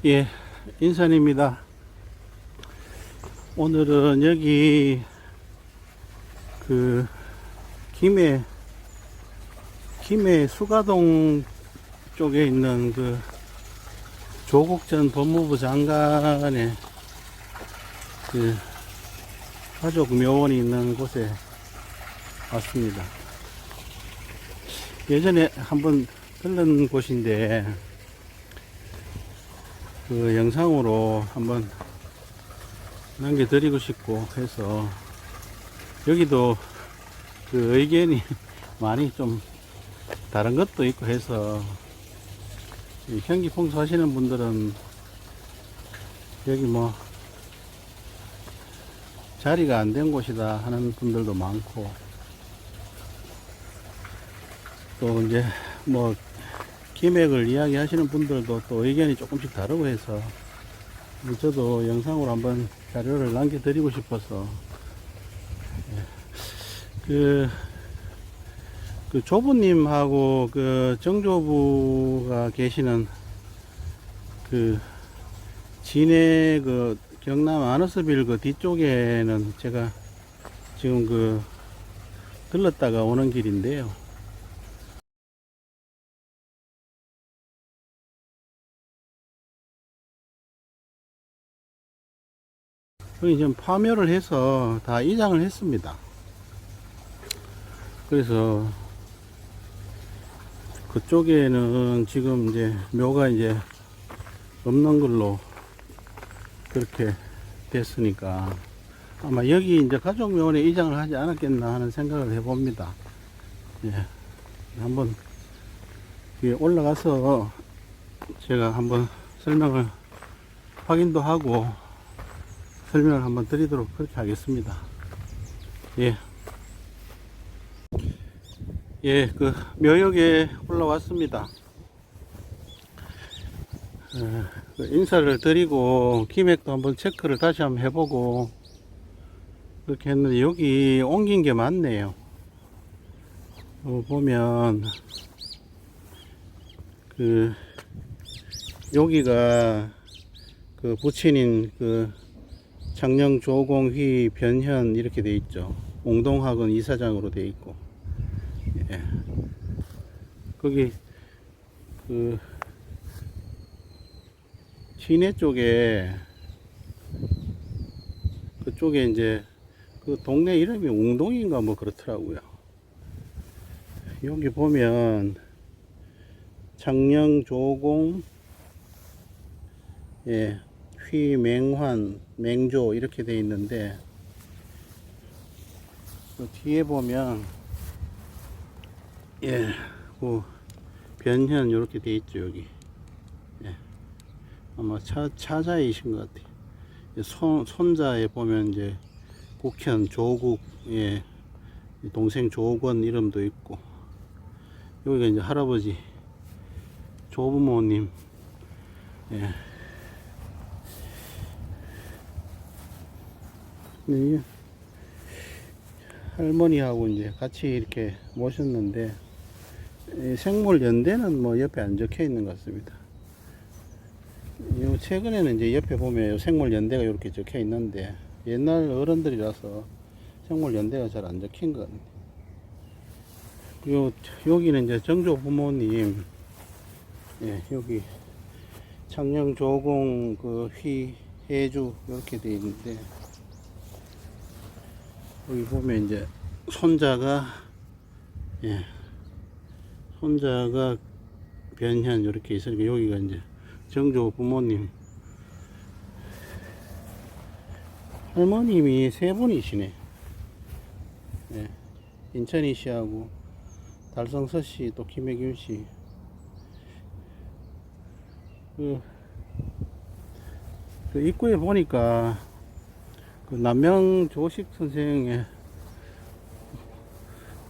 예, 인산입니다. 오늘은 여기 그 김해 수가동 쪽에 있는 그 조국 전 법무부 장관의 그 가족 묘원이 있는 곳에 왔습니다. 예전에 한번 들른 곳인데 그 영상으로 한번 남겨드리고 싶고 해서, 여기도 그 의견이 많이 좀 다른 것도 있고 해서, 현기 풍수 하시는 분들은 여기 뭐 자리가 안 된 곳이다 하는 분들도 많고, 또 이제 뭐 기맥을 이야기 하시는 분들도 또 의견이 조금씩 다르고 해서, 저도 영상으로 한번 자료를 남겨드리고 싶어서, 그 조부님하고 그 정조부가 계시는 그 진해 그 경남 아너스빌 그 뒤쪽에는 제가 지금 그 들렀다가 오는 길인데요. 여기 지금 파묘를 해서 다 이장을 했습니다. 그래서 그쪽에는 지금 이제 묘가 이제 없는 걸로 그렇게 됐으니까, 아마 여기 이제 가족묘원에 이장을 하지 않았겠나 하는 생각을 해봅니다. 예. 한번 위에 올라가서 제가 한번 설명을 확인도 하고 설명을 한번 드리도록 그렇게 하겠습니다. 예. 예, 그 묘역에 올라왔습니다. 인사를 드리고 기맥도 한번 체크를 다시 한번 해보고 그렇게 했는데, 여기 옮긴 게 많네요. 보면 그 여기가 그 부친인 그 장령 조공휘 변현 이렇게 돼 있죠. 옹동학원 이사장으로 돼 있고, 예. 거기 그 시내 쪽에, 그쪽에 이제 그 동네 이름이 웅동인가 뭐 그렇더라고요. 여기 보면 장령 조공, 예, 휘맹환 맹조 이렇게 돼 있는데, 그 뒤에 보면 예, 그 변현 이렇게 돼 있죠. 여기, 예, 아마 차자이신 것 같아요. 손자에 보면 이제 국현 조국, 예, 동생 조권 이름도 있고, 여기가 이제 할아버지 조부모님, 예. 네, 할머니하고 이제 같이 이렇게 모셨는데, 생물 연대는 뭐 옆에 안 적혀 있는 것 같습니다. 요 최근에는 이제 옆에 보면 생물 연대가 이렇게 적혀 있는데, 옛날 어른들이라서 생물 연대가 잘 안 적힌 것 같네요. 그리고 여기는 이제 정조 부모님, 예, 여기 창녕 조공 그 해주 이렇게 돼 있는데, 여기 보면 이제 손자가, 예, 손자가 변현 이렇게 있으니까, 여기가 이제 정조 부모님, 할머님이 세 분이시네. 예, 인천이 씨하고 달성서 씨, 또 김혜균 씨. 그 입구에 보니까 그 남명 조식 선생의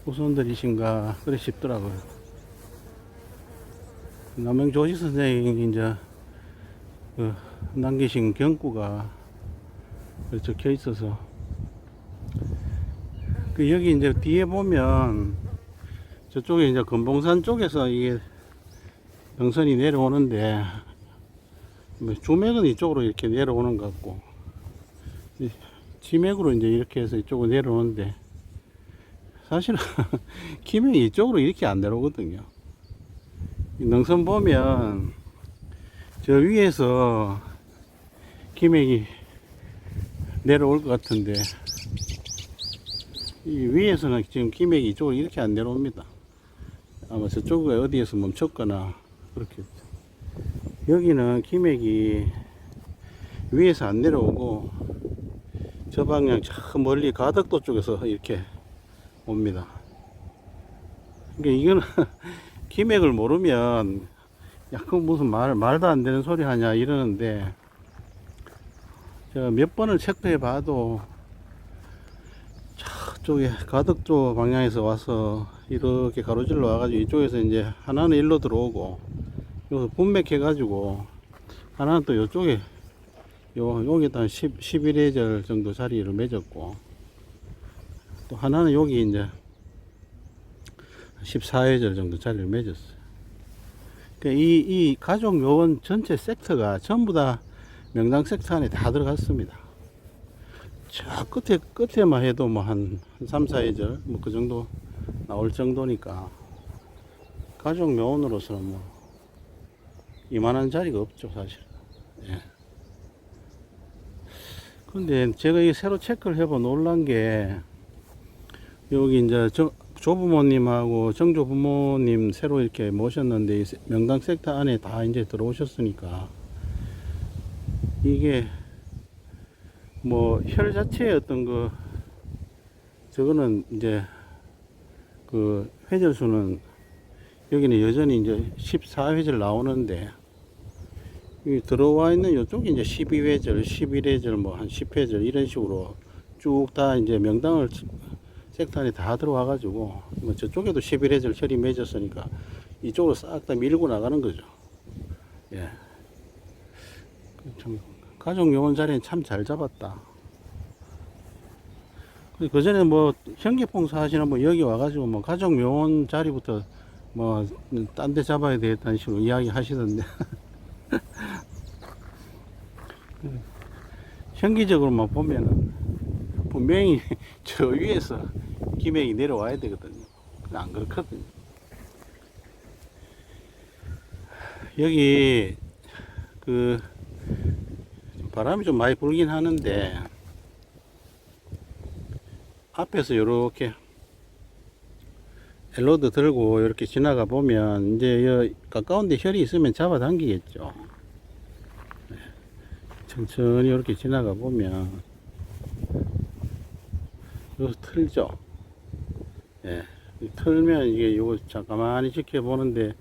후손들이신가 그래 싶더라고요. 남명 조식 선생이 이제 그 남기신 경구가 적혀 있어서, 그 여기 이제 뒤에 보면 저쪽에 이제 금봉산 쪽에서 이게 능선이 내려오는데, 뭐 주맥은 이쪽으로 이렇게 내려오는 것 같고, 지맥으로 이제 이렇게 해서 이쪽으로 내려오는데, 사실은 기맥이 이쪽으로 이렇게 안 내려오거든요. 능선 보면 저 위에서 기맥이 내려올 것 같은데, 이 위에서는 지금 기맥이 이쪽으로 이렇게 안 내려옵니다. 아마 저쪽에 어디에서 멈췄거나 그렇겠죠. 여기는 기맥이 위에서 안 내려오고 저 방향 저 멀리 가덕도 쪽에서 이렇게 옵니다. 그러니까 이거는 기맥을 모르면 약간 무슨 말도 안 되는 소리 하냐 이러는데, 제가 몇 번을 체크해 봐도 저쪽에 가덕도 방향에서 와서 이렇게 가로질러 와가지고 이쪽에서 이제 하나는 일로 들어오고 여기서 분맥해 가지고 하나는 또 이쪽에 여기다 한 11회절 정도 자리를 맺었고, 또 하나는 여기 이제 14회절 정도 자리를 맺었어요. 그러니까 이 가족 요원 전체 섹터가 전부 다 명당 섹터 안에 다 들어갔습니다. 저 끝에만 해도 뭐 한 3, 4회절 뭐 그 정도 나올 정도니까 가족 묘원으로서는 뭐 이만한 자리가 없죠, 사실. 예. 근데 제가 이 새로 체크를 해보 놀란 게, 여기 이제 조부모님하고 정조부모님 새로 이렇게 모셨는데, 이 명당 섹터 안에 다 이제 들어오셨으니까, 이게 뭐 혈 자체의 어떤 저거는 이제 그 회절수는 여기는 여전히 이제 14회절 나오는데, 이 들어와 있는 요쪽이 이제 12회절, 11회절, 뭐 한 10회절 이런 식으로 쭉 다 이제 명당을 섹터 안에 다 들어와 가지고, 뭐 저쪽에도 11회절 혈이 맺었으니까 이쪽으로 싹 다 밀고 나가는 거죠. 예. 참 가족 요원 자리는 참 잘 잡았다. 그 전에 뭐 현기봉사 하시는 분 여기 와가지고 뭐 가족 묘원 자리부터 뭐 딴 데 잡아야 되겠다는 식으로 이야기 하시던데 현기적으로만 보면은 분명히 저 위에서 기맥이 내려와야 되거든요. 근데 안 그렇거든요. 여기 바람이 좀 많이 불긴 하는데, 앞에서 이렇게 엘로드 들고 이렇게 지나가 보면 이제 가까운데 혈이 있으면 잡아당기겠죠. 천천히 이렇게 지나가 보면 여기서 틀죠. 예, 틀면 이게 요거 잠깐만히 지켜보는데,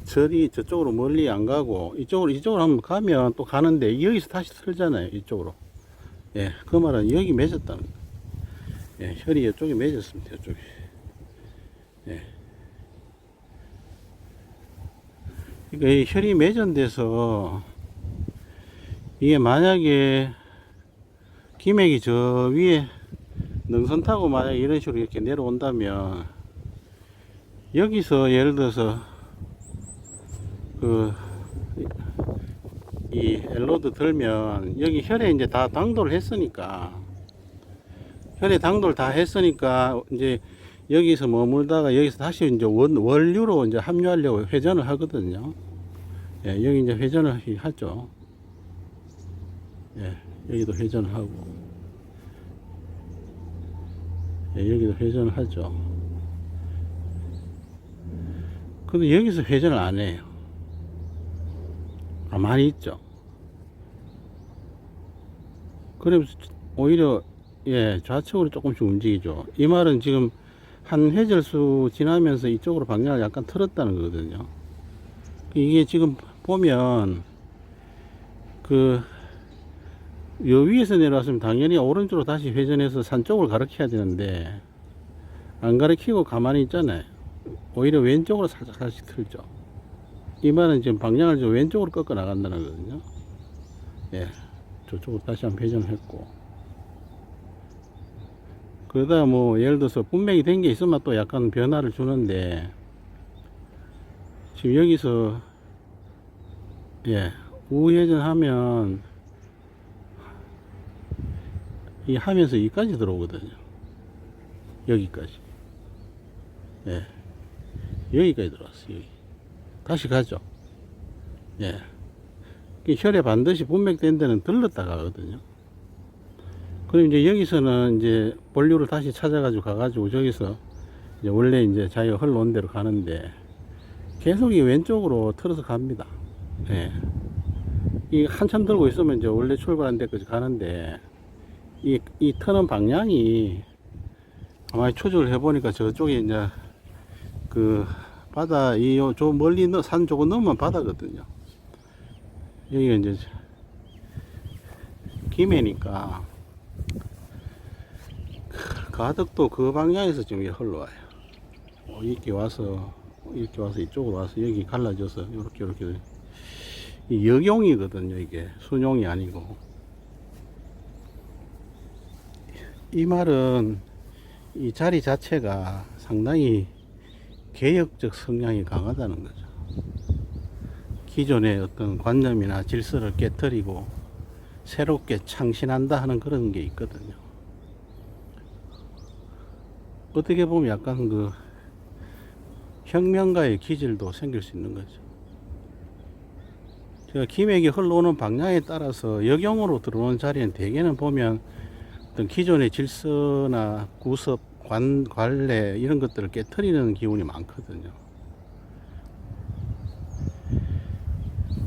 절이 저쪽으로 멀리 안 가고 이쪽으로 한번 가면 또 가는데, 여기서 다시 틀잖아요, 이쪽으로. 예, 그 말은 여기 맺었다는 거예요. 예, 혈이 이쪽에 맺었습니다, 이쪽에. 예. 그러니까 이 혈이 맺은데서 이게 만약에 기맥이 저 위에 능선 타고 만약에 이런 식으로 이렇게 내려온다면, 여기서 예를 들어서 이 엘로드 들면 여기 혈에 이제 다 당도를 했으니까, 혈에 당도를 다 했으니까 이제 여기서 머물다가 여기서 다시 이제 원류로 이제 합류하려고 회전을 하거든요. 예, 여기 이제 회전을 하죠. 예, 여기도 회전을 하고, 예, 여기도 회전을 하죠. 근데 여기서 회전을 안 해요. 가만히 있죠. 그러면서 오히려 예, 좌측으로 조금씩 움직이죠. 이 말은 지금 한 회절수 지나면서 이쪽으로 방향을 약간 틀었다는 거거든요. 이게 지금 보면 요 위에서 내려왔으면 당연히 오른쪽으로 다시 회전해서 산 쪽을 가리켜야 되는데, 안 가리키고 가만히 있잖아요. 오히려 왼쪽으로 살짝 틀죠. 이 말은 지금 방향을 좀 왼쪽으로 꺾어 나간다는 거거든요. 예, 저쪽으로 다시 한번 회전을 했고, 그러다 뭐 예를 들어서 분맥이 된 게 있으면 또 약간 변화를 주는데, 지금 여기서 예, 우회전 하면 이 하면서 여기까지 들어오거든요. 여기까지. 예. 여기까지 들어왔어요. 여기. 다시 가죠. 예. 혈에 반드시 분맥된 데는 들렀다 가거든요. 그럼 이제 여기서는 이제 본류를 다시 찾아가지고 가가지고 저기서 이제 원래 이제 자기가 흘러온 대로 가는데 계속 이 왼쪽으로 틀어서 갑니다. 예. 이 한참 들고 있으면 이제 원래 출발한 데까지 가는데 이 터는 방향이 아마 추적을 해보니까 저쪽에 이제 그 바다 저 멀리 산 조금 넘으면 바다거든요. 여기가 이제 김해니까 가덕도 그 방향에서 지금 흘러와요. 이렇게 와서 이쪽으로 와서 여기 갈라져서 이렇게 이 역용이거든요. 이게 순용이 아니고. 이 말은 이 자리 자체가 상당히 개혁적 성향이 강하다는 거죠. 기존의 어떤 관념이나 질서를 깨뜨리고 새롭게 창신한다 하는 그런 게 있거든요. 어떻게 보면 약간 그 혁명가의 기질도 생길 수 있는 거죠. 제가 김액이 흘러오는 방향에 따라서 역용으로 들어오는 자리는 대개는 보면 어떤 기존의 질서나 구섭, 관례 이런 것들을 깨뜨리는 기운이 많거든요.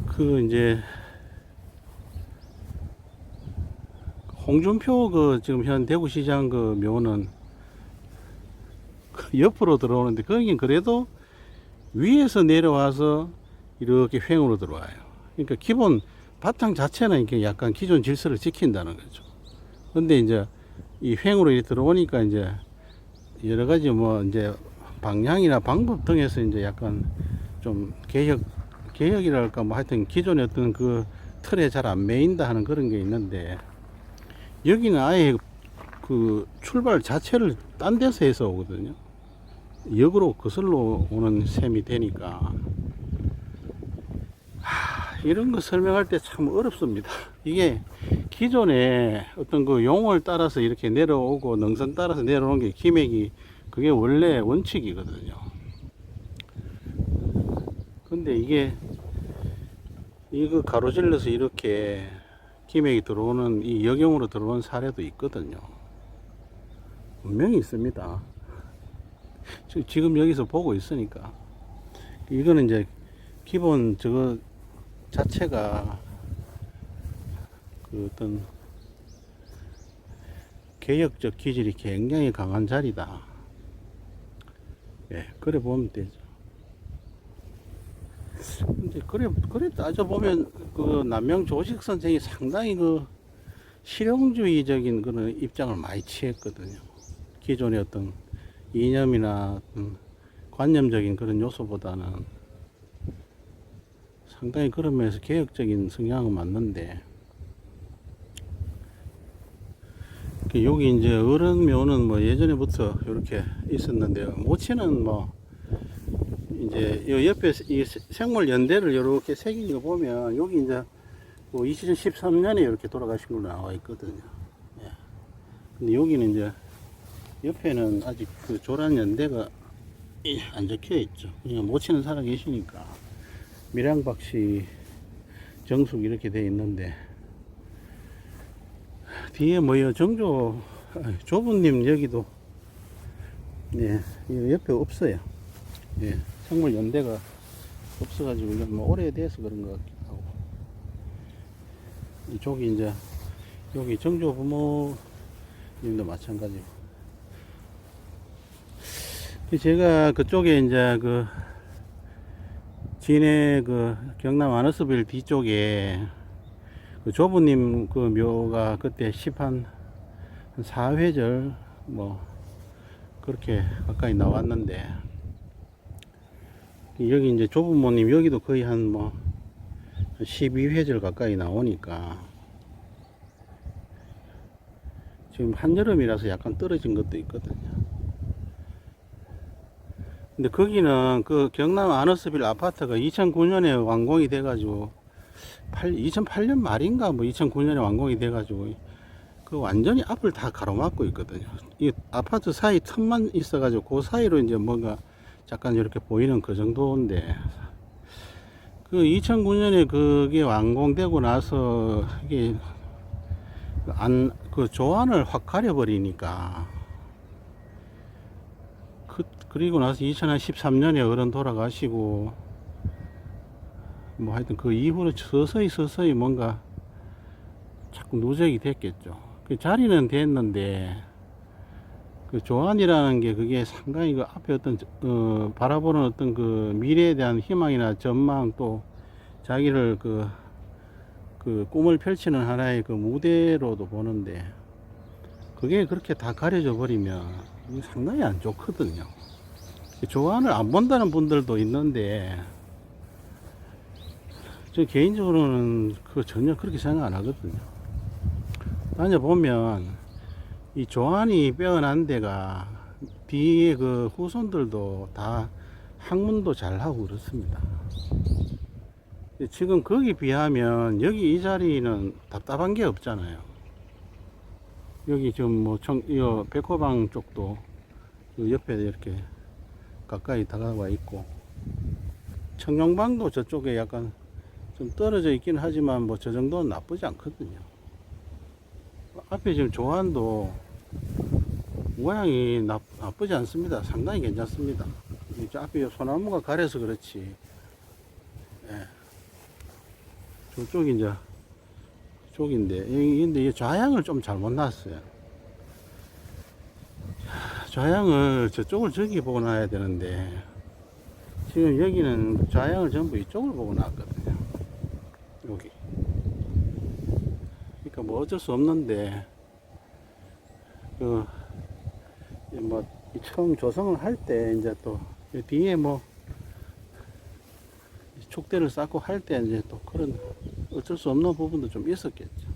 그 이제 홍준표 그 지금 현 대구시장 그 묘는 옆으로 들어오는데 거긴 그래도 위에서 내려와서 이렇게 횡으로 들어와요. 그러니까 기본 바탕 자체는 이렇게 약간 기존 질서를 지킨다는 거죠. 근데 이제 이 횡으로 이렇게 들어오니까 이제 여러 가지 뭐 이제 방향이나 방법 등에서 이제 약간 좀 개혁이랄까 뭐 하여튼 기존의 어떤 그 틀에 잘 안 매인다 하는 그런 게 있는데 여기는 아예 그 출발 자체를 딴 데서 해서 오거든요. 역으로 거슬러 오는 셈이 되니까 이런 거 설명할 때 참 어렵습니다. 이게 기존에 어떤 그 용을 따라서 이렇게 내려오고 능선 따라서 내려오는 게 김액이 그게 원래 원칙이거든요. 근데 이거 가로질러서 이렇게 김액이 들어오는 이 역용으로 들어오는 사례도 있거든요. 분명히 있습니다. 지금 여기서 보고 있으니까 이거는 이제 기본 저거 자체가 그 어떤 개혁적 기질이 굉장히 강한 자리다. 예, 그래 보면 되죠. 근데 그래 따져보면 그 남명 조식 선생이 상당히 그 실용주의적인 그런 입장을 많이 취했거든요. 기존의 어떤 이념이나 어떤 관념적인 그런 요소보다는 상당히 그런 면에서 개혁적인 성향은 맞는데 여기 이제 어른묘는 뭐 예전에부터 이렇게 있었는데요. 모치는 뭐 이제 요 옆에 이 생물 연대를 이렇게 새긴 거 보면 여기 이제 뭐 2013년에 이렇게 돌아가신 걸로 나와 있거든요. 예. 근데 여기는 이제 옆에는 아직 그 조란 연대가 안 적혀 있죠. 그냥 모치는 살아 계시니까 밀양박씨 정숙 이렇게 돼 있는데 뒤에 뭐요 정조 조부님 여기도 예 옆에 없어요. 예 생물 연대가 없어가지고 이건 뭐 오래돼서 그런 것 같기도 하고 이쪽이 이제 여기 정조 부모님도 마찬가지고 제가 그쪽에 이제 그 진해 그 경남 아너스빌 뒤쪽에 그 조부님 그 묘가 그때 4회절 뭐 그렇게 가까이 나왔는데 여기 이제 조부모님 여기도 거의 한 뭐 12회절 가까이 나오니까 지금 한여름이라서 약간 떨어진 것도 있거든요. 근데 거기는 그 경남 아너스빌 아파트가 2009년에 완공이 돼가지고 2008년 말인가 뭐 2009년에 완공이 돼가지고 그 완전히 앞을 다 가로막고 있거든요. 이 아파트 사이 틈만 있어가지고 그 사이로 이제 뭔가 잠깐 이렇게 보이는 그 정도인데, 그 2009년에 그게 완공되고 나서 이게 그 조안을 확 가려버리니까, 그리고 나서 2013년에 어른 돌아가시고 뭐 하여튼 그 이후로 서서히 뭔가 자꾸 누적이 됐겠죠. 그 자리는 됐는데 그 조안이라는 게 그게 상당히 그 앞에 어떤 바라보는 어떤 그 미래에 대한 희망이나 전망, 또 자기를 그 꿈을 펼치는 하나의 그 무대로도 보는데, 그게 그렇게 다 가려져 버리면 상당히 안 좋거든요. 조안을 안 본다는 분들도 있는데, 저 개인적으로는 전혀 그렇게 생각 안 하거든요. 다녀보면 이 조안이 빼어난 데가 뒤에 그 후손들도 다 학문도 잘하고 그렇습니다. 지금 거기 비하면 여기 이 자리는 답답한 게 없잖아요. 여기 지금 뭐 이 백호방 쪽도 그 옆에 이렇게 가까이 다가와 있고, 청룡방도 저쪽에 약간 좀 떨어져 있긴 하지만 뭐 저 정도는 나쁘지 않거든요. 앞에 지금 조안도 모양이 나쁘지 않습니다. 상당히 괜찮습니다. 이제 앞에 소나무가 가려서 그렇지. 예. 저쪽이 이제 쪽인데, 근데 이 좌향을 좀 잘못 놨어요. 좌향을 저쪽을 저기 보고 놔야 되는데, 지금 여기는 좌향을 전부 이쪽을 보고 놨거든요. 여기. 그러니까 뭐 어쩔 수 없는데, 뭐 처음 조성을 할 때 이제 또 뒤에 뭐 촉대를 쌓고 할 때 이제 또 그런 어쩔 수 없는 부분도 좀 있었겠죠.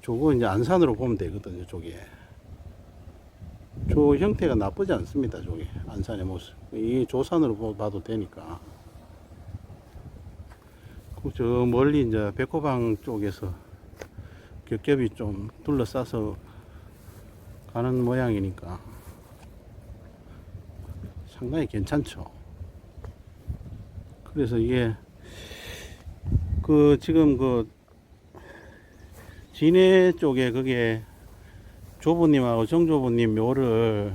저거 이제 안산으로 보면 되거든요. 저게 저 형태가 나쁘지 않습니다. 저게 안산의 모습, 이 조산으로 봐도 되니까. 저 멀리 이제 백호방 쪽에서 겹겹이 좀 둘러싸서 가는 모양이니까 상당히 괜찮죠. 그래서 이게 지금 진해 쪽에 그게 조부님하고 정조부님 묘를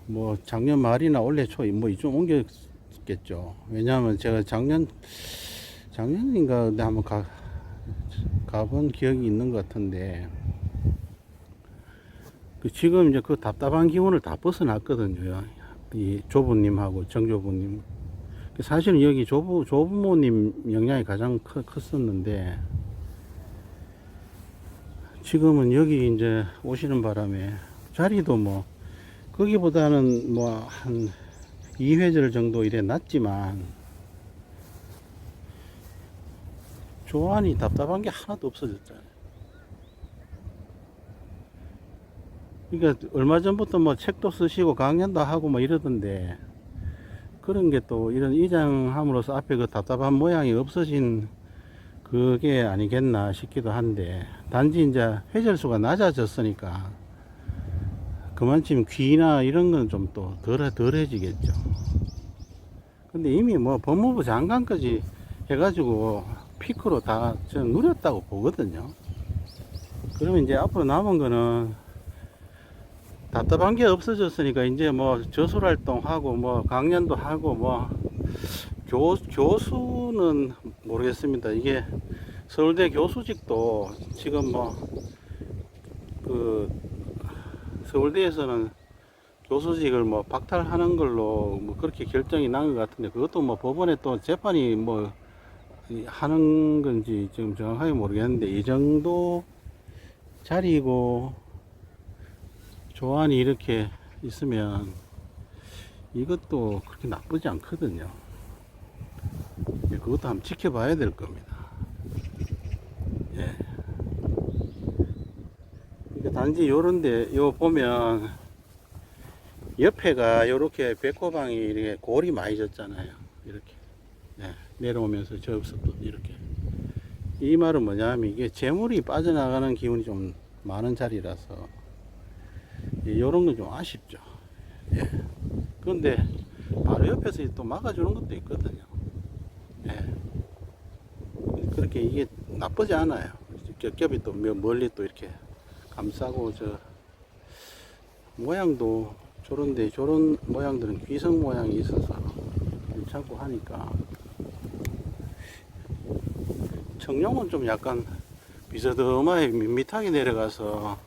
뭐 작년 말이나 올해 초 뭐 이좀 옮겼겠죠. 왜냐하면 제가 작년인가 한번 가본 기억이 있는 것 같은데, 지금 이제 그 답답한 기운을 다 벗어났거든요. 이 조부님하고 정조부님. 사실은 여기 조부모님 영향이 가장 컸었는데, 지금은 여기 이제 오시는 바람에 자리도 뭐 거기보다는 뭐 한 2회절 정도 이래 낮지만 조안이 답답한 게 하나도 없어졌잖아요. 그러니까 얼마 전부터 뭐 책도 쓰시고 강연도 하고 뭐 이러던데, 그런 게 또 이런 이장함으로써 앞에 그 답답한 모양이 없어진 그게 아니겠나 싶기도 한데, 단지 이제 회절수가 낮아졌으니까 그만큼 귀나 이런 건 좀 또 덜해지겠죠. 근데 이미 뭐 법무부 장관까지 해가지고 피크로 다 저는 누렸다고 보거든요. 그러면 이제 앞으로 남은 거는 답답한 게 없어졌으니까 이제 뭐 저술활동하고 뭐 강연도 하고 뭐 교수는 모르겠습니다. 이게 서울대 교수직도 지금 뭐 서울대에서는 교수직을 뭐 박탈하는 걸로 뭐 그렇게 결정이 난 것 같은데, 그것도 뭐 법원에 또 재판이 뭐 하는 건지 지금 정확하게 모르겠는데, 이 정도 자리고 조안이 이렇게 있으면 이것도 그렇게 나쁘지 않거든요. 그것도 한번 지켜봐야 될 겁니다. 예. 그러니까 단지 요런데 요 보면 옆에가 요렇게 백호방이 이렇게 골이 많이 졌잖아요. 이렇게 내려오면서 접석도 이렇게. 이 말은 뭐냐면 이게 재물이 빠져나가는 기운이 좀 많은 자리라서 이런 건 좀 아쉽죠. 예. 그런데 바로 옆에서 또 막아주는 것도 있거든요. 예. 그렇게 이게 나쁘지 않아요. 겹겹이 또 멀리 또 이렇게 감싸고 저 모양도 저런데 저런 모양들은 귀성 모양이 있어서 괜찮고 하니까 청룡은 좀 약간 비스듬하게 밋밋하게 내려가서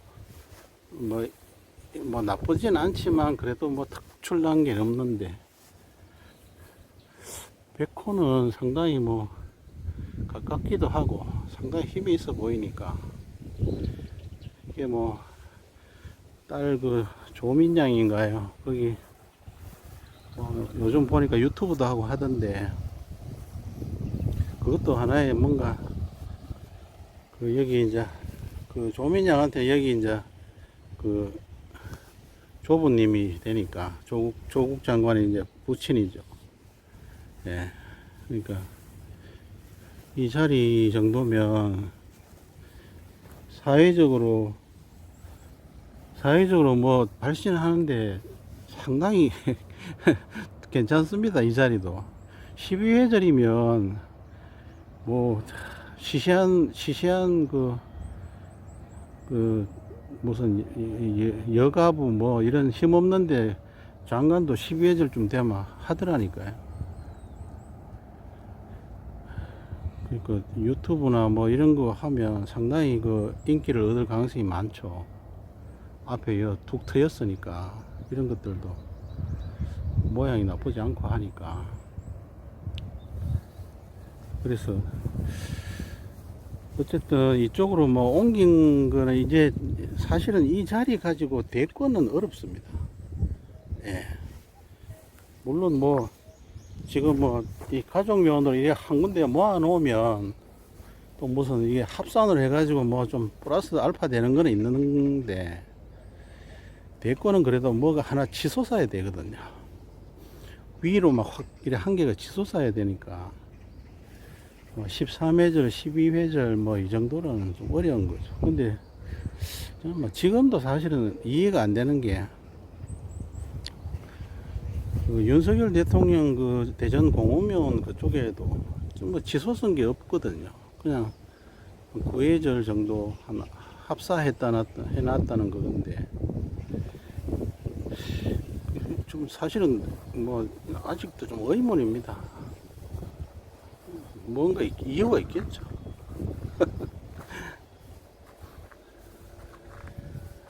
뭐 나쁘진 않지만 그래도 뭐 특출난 게 없는데 백호는 상당히 뭐 가깝기도 하고 상당히 힘이 있어 보이니까 이게 뭐 딸 그 조민양인가요? 거기 요즘 보니까 유튜브도 하고 하던데 그것도 하나의 뭔가 그 여기 이제 그 조민양한테 여기 이제 그 조부님이 되니까 조국 장관이 이제 부친이죠. 예. 그러니까 이 자리 정도면 사회적으로 뭐 발신하는데 상당히 괜찮습니다. 이 자리도 12회절이면 뭐 시시한 그 무슨 여가부 뭐 이런 힘없는데 장관도 12회절쯤 되면 하더라니까요. 그러니까 유튜브나 뭐 이런 거 하면 상당히 그 인기를 얻을 가능성이 많죠. 앞에 툭 트였으니까 이런 것들도 모양이 나쁘지 않고 하니까. 그래서 어쨌든 이쪽으로 뭐 옮긴 거는 이제 사실은 이 자리 가지고 대권은 어렵습니다. 예. 물론 뭐 지금 뭐 이 가족묘원으로 이게 한 군데 모아 놓으면 또 무슨 이게 합산을 해가지고 뭐 좀 플러스 알파 되는 거는 있는데 대권은 그래도 뭐가 하나 치솟아야 되거든요. 위로 막 확 이래 한 개가 치솟아야 되니까 뭐 13회절, 12회절 뭐 이 정도는 좀 어려운 거죠. 근데 뭐 지금도 사실은 이해가 안 되는 게 그 윤석열 대통령 그 대전 공호면 그쪽에도 좀 뭐 치솟은 게 없거든요. 그냥 구해절 정도 하나 해놨다는 거건데 좀 사실은 뭐 아직도 좀 의문입니다. 뭔가 이유가 있겠죠.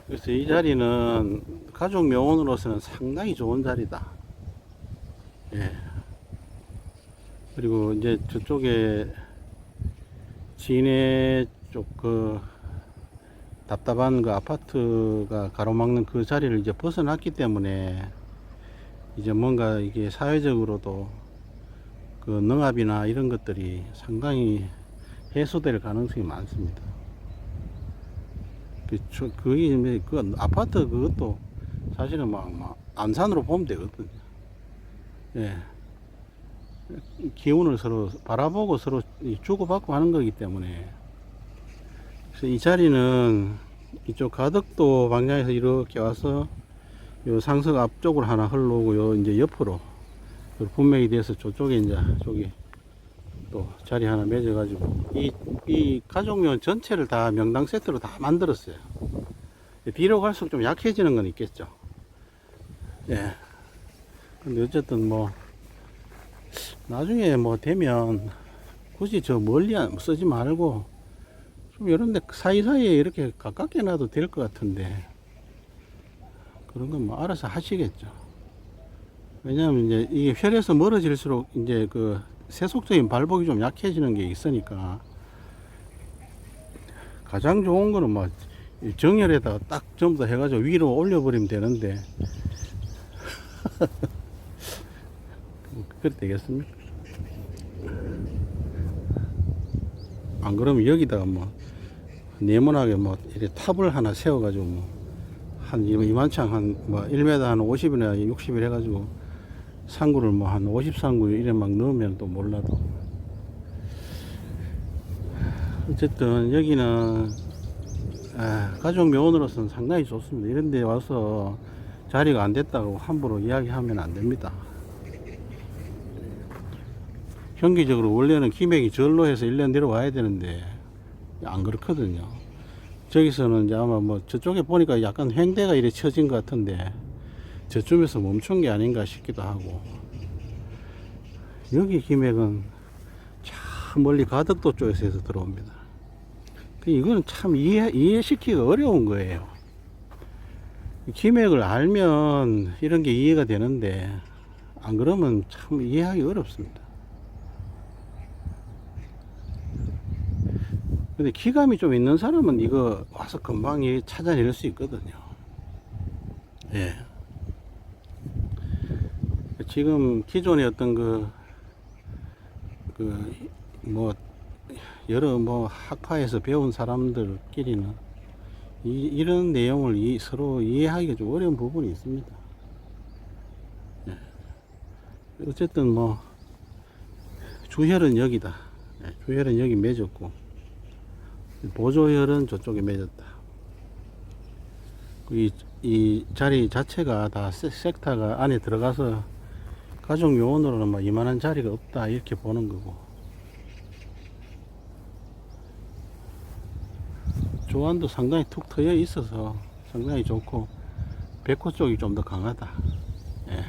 그래서 이 자리는 가족 명언으로서는 상당히 좋은 자리다. 예. 그리고 이제 저쪽에 진해 쪽 그 답답한 그 아파트가 가로막는 그 자리를 이제 벗어났기 때문에 이제 뭔가 이게 사회적으로도 그 능압이나 이런 것들이 상당히 해소될 가능성이 많습니다. 그 아파트 그것도 사실은 막 안산으로 보면 되거든요. 예. 기운을 서로 바라보고 서로 주고받고 하는 거기 때문에. 그래서 이 자리는 이쪽 가덕도 방향에서 이렇게 와서 요 상석 앞쪽으로 하나 흘러오고 요 이제 옆으로 분명히 돼서 저쪽에 이제 저기 또 자리 하나 맺어가지고 이 가족묘 전체를 다 명당 세트로 다 만들었어요. 뒤로 갈수록 좀 약해지는 건 있겠죠. 예. 근데 어쨌든 뭐 나중에 뭐 되면 굳이 저 멀리 쓰지 말고 좀 이런데 사이사이에 이렇게 가깝게 놔도 될 것 같은데 그런 건 뭐 알아서 하시겠죠. 왜냐하면 이제 이게 혈에서 멀어질수록 이제 그 세속적인 발복이 좀 약해지는 게 있으니까 가장 좋은 거는 뭐 정열에다가 딱 전부 다 해가지고 위로 올려버리면 되는데 그래 되겠습니까? 안 그러면 여기다가 뭐 네모나게 뭐 이렇게 탑을 하나 세워가지고 뭐 한 이만창 한 뭐 1m 한 50이나 60일 해가지고 상구를 뭐 한 50상구 이래 막 넣으면 또 몰라도 어쨌든 여기는 가족 묘원으로서는 상당히 좋습니다. 이런 데 와서 자리가 안 됐다고 함부로 이야기하면 안 됩니다. 경기적으로 원래는 김액이 절로 해서 1년 내려와야 되는데 안 그렇거든요. 저기서는 이제 아마 뭐 저쪽에 보니까 약간 횡대가 이래 쳐진 것 같은데 저쯤에서 멈춘 게 아닌가 싶기도 하고, 여기 김액은 참 멀리 가덕도 쪽에서 해서 들어옵니다. 이거는 참 이해시키기가 어려운 거예요. 김액을 알면 이런 게 이해가 되는데 안 그러면 참 이해하기 어렵습니다. 근데 기감이 좀 있는 사람은 이거 와서 금방 찾아낼 수 있거든요. 예. 지금 기존의 어떤 여러 학파에서 배운 사람들끼리는 이런 내용을 서로 이해하기가 좀 어려운 부분이 있습니다. 예. 어쨌든 주혈은 여기다. 예. 주혈은 여기 맺었고, 보조혈은 저쪽에 맺었다. 이 자리 자체가 다 섹타가 안에 들어가서 가족 요원으로는 이만한 자리가 없다 이렇게 보는 거고, 조안도 상당히 툭 트여 있어서 상당히 좋고, 백호 쪽이 좀 더 강하다. 예.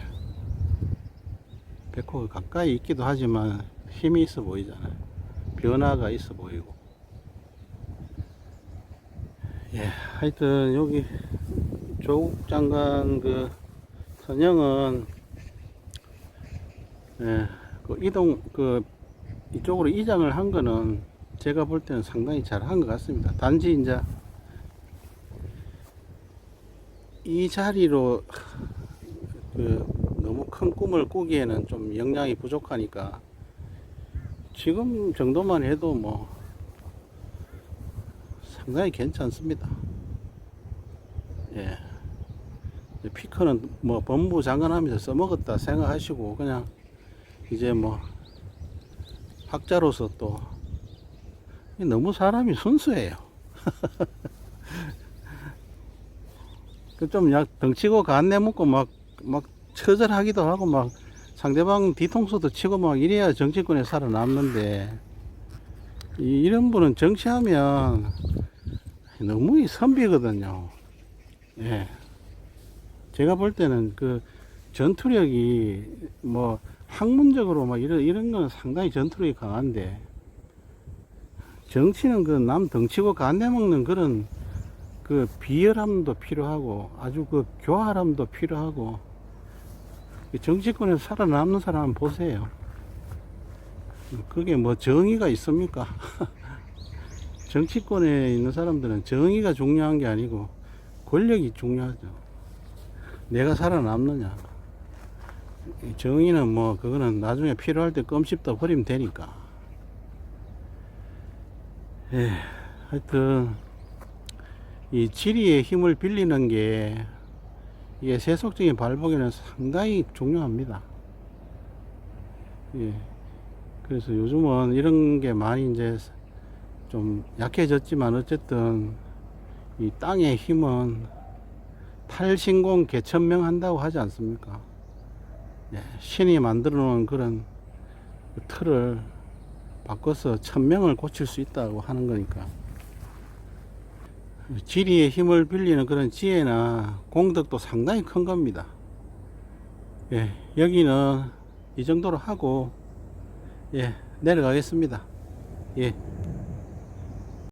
백호가 가까이 있기도 하지만 힘이 있어 보이잖아요. 변화가 있어 보이고. 예, 하여튼 여기 조국 장관 선영은 이쪽으로 이장을 한 거는 제가 볼 때는 상당히 잘 한 것 같습니다. 단지 이제 이 자리로 너무 큰 꿈을 꾸기에는 좀 역량이 부족하니까 지금 정도만 해도 상당히 괜찮습니다. 예. 피크는 법무부 장관 하면서 써먹었다 생각하시고, 그냥 이제 학자로서 또 너무 사람이 순수해요. 좀 덩치고 간내 묻고 막 처절하기도 하고 상대방 뒤통수도 치고 이래야 정치권에 살아남는데, 이런 분은 정치하면 너무 선비거든요. 예. 제가 볼 때는 전투력이 학문적으로 이런 거는 상당히 전투력이 강한데, 정치는 남 덩치고 간내 먹는 그런 비열함도 필요하고 아주 교활함도 필요하고, 정치권에서 살아남는 사람 한번 보세요. 그게 정의가 있습니까? 정치권에 있는 사람들은 정의가 중요한 게 아니고 권력이 중요하죠. 내가 살아남느냐. 정의는 그거는 나중에 필요할 때 껌 씹다 버리면 되니까. 예, 하여튼 이 지리의 힘을 빌리는 게 이게 세속적인 발복에는 상당히 중요합니다. 예. 그래서 요즘은 이런 게 많이 이제 좀 약해졌지만, 어쨌든 이 땅의 힘은 탈신공 개천명 한다고 하지 않습니까? 예. 신이 만들어 놓은 그런 틀을 바꿔서 천명을 고칠 수 있다고 하는 거니까, 지리의 힘을 빌리는 그런 지혜나 공덕도 상당히 큰 겁니다. 예, 여기는 이 정도로 하고, 예, 내려가겠습니다. 예.